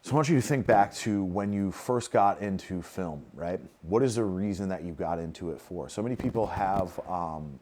So I want you to think back to when you first got into film, right? What is the reason that you got into it for? So many people have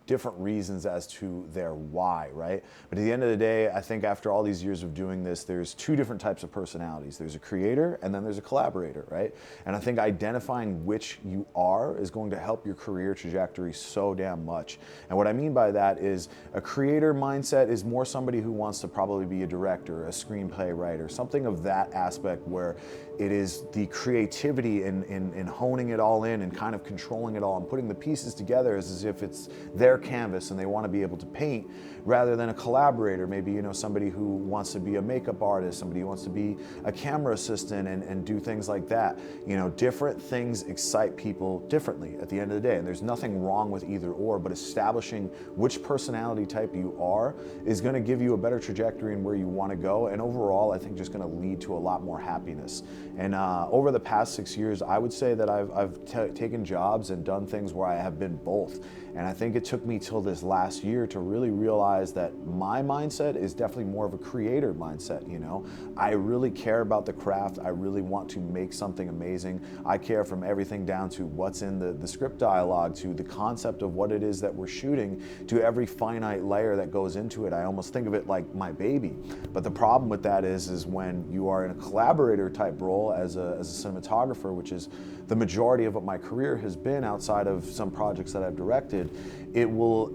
different reasons as to their why, right? But at the end of the day, I think after all these years of doing this, there's two different types of personalities. There's a creator and then there's a collaborator, right? And I think identifying which you are is going to help your career trajectory so damn much. And what I mean by that is a creator mindset is more somebody who wants to probably be a director, a screenplay writer, something of that aspect where it is the creativity in honing it all in and kind of controlling it all and putting the pieces together as if it's their canvas and they want to be able to paint, rather than a collaborator, maybe, you know, somebody who wants to be a makeup artist, somebody who wants to be a camera assistant and do things like that. You know, different things excite people differently at the end of the day, and there's nothing wrong with either or, but establishing which personality type you are is going to give you a better trajectory in where you want to go, and overall I think just going to lead to a lot more happiness. And over the past 6 years, I would say that I've taken jobs and done things where I have been both. And I think it took me till this last year to really realize that my mindset is definitely more of a creator mindset, you know. I really care about the craft. I really want to make something amazing. I care from everything down to what's in the script dialogue, to the concept of what it is that we're shooting, to every finite layer that goes into it. I almost think of it like my baby. But the problem with that is when you are in a collaborator type role as a cinematographer, which is the majority of what my career has been outside of some projects that I've directed, it will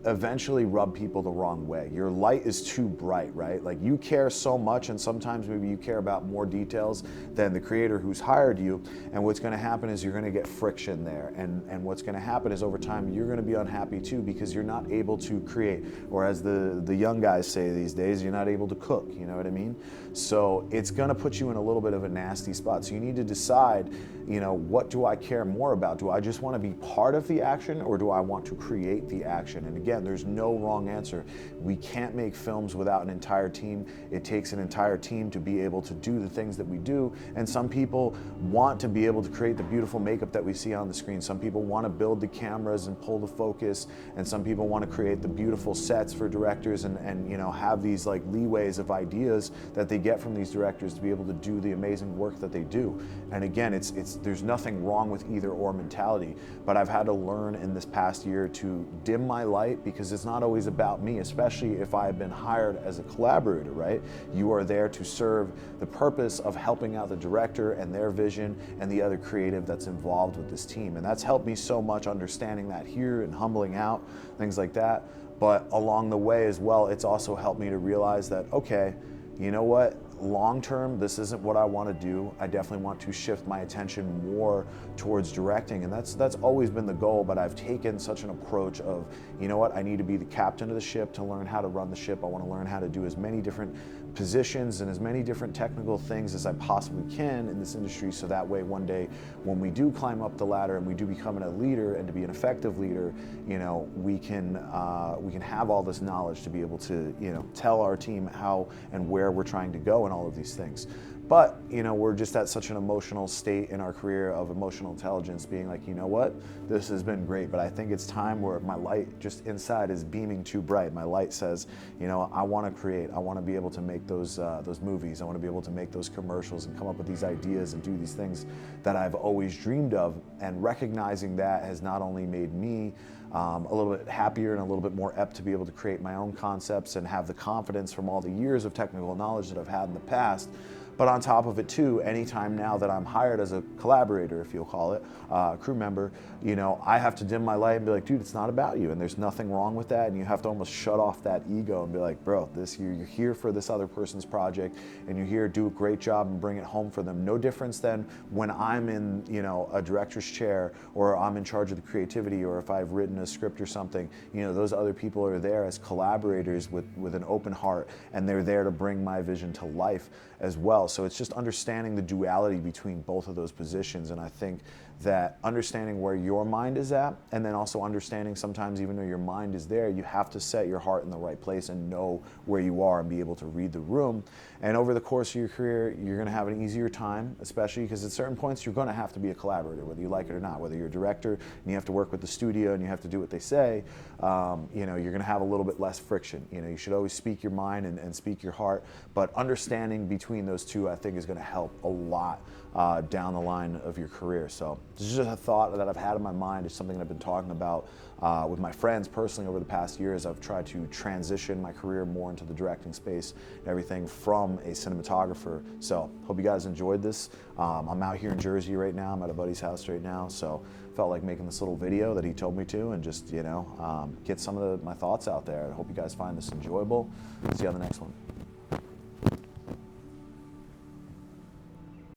eventually rub people the wrong way. Your light is too bright, right? Like, you care so much, and sometimes maybe you care about more details than the creator who's hired you, and what's going to happen is you're going to get friction there, and what's going to happen is over time you're going to be unhappy too, because you're not able to create, or as the young guys say these days, you're not able to cook, you know what I mean? So it's going to put you in a little bit of a nasty spot. So you need to decide, you know, what do I care more about? Do I just want to be part of the action, or do I want to create the action? And again, there's no wrong answer. We can't make films without an entire team. It takes an entire team to be able to do the things that we do. And some people want to be able to create the beautiful makeup that we see on the screen. Some people want to build the cameras and pull the focus, and some people want to create the beautiful sets for directors and you know, have these like leeways of ideas that they get from these directors to be able to do the amazing work that they do. And again, there's nothing wrong with either or mentality, but I've had to learn in this past year to dim my light, because it's not always about me, especially if I've been hired as a collaborator, right? You are there to serve the purpose of helping out the director and their vision and the other creative that's involved with this team. And that's helped me so much understanding that here and humbling out, things like that. But along the way as well, it's also helped me to realize that, okay, you know what? Long term, this isn't what I want to do. I definitely want to shift my attention more towards directing, and that's always been the goal. But I've taken such an approach of, you know what, I need to be the captain of the ship to learn how to run the ship. I want to learn how to do as many different positions and as many different technical things as I possibly can in this industry, so that way one day when we do climb up the ladder and we do become a leader, and to be an effective leader, you know, we can have all this knowledge to be able to, you know, tell our team how and where we're trying to go and all of these things. But, you know, we're just at such an emotional state in our career of emotional intelligence, being like, you know what, this has been great, but I think it's time where my light just inside is beaming too bright. My light says, you know, I want to create. I want to be able to make those movies. I want to be able to make those commercials and come up with these ideas and do these things that I've always dreamed of. And recognizing that has not only made me a little bit happier and a little bit more apt to be able to create my own concepts and have the confidence from all the years of technical knowledge that I've had in the past, but on top of it too, anytime now that I'm hired as a collaborator, if you'll call it, crew member, you know, I have to dim my light and be like, dude, it's not about you, and there's nothing wrong with that, and you have to almost shut off that ego and be like, bro, you're here for this other person's project, and you're here to do a great job and bring it home for them. No difference than when I'm in, you know, a director's chair, or I'm in charge of the creativity, or if I've written a script or something, you know, those other people are there as collaborators with an open heart, and they're there to bring my vision to life as well. So it's just understanding the duality between both of those positions, and I think that understanding where your mind is at, and then also understanding sometimes even though your mind is there, you have to set your heart in the right place and know where you are and be able to read the room. And over the course of your career, you're going to have an easier time, especially because at certain points you're going to have to be a collaborator, whether you like it or not. Whether you're a director and you have to work with the studio and you have to do what they say, you know, you're going to have a little bit less friction. You know, you should always speak your mind and speak your heart, but understanding between those two to, I think, is going to help a lot down the line of your career. So this is just a thought that I've had in my mind. It's something that I've been talking about with my friends personally over the past years. I've tried to transition my career more into the directing space and everything from a cinematographer. So hope you guys enjoyed this. I'm out here in Jersey right now. I'm at a buddy's house right now, so felt like making this little video that he told me to, and just, you know, get some of my thoughts out there. I hope you guys find this enjoyable. See you on the next one.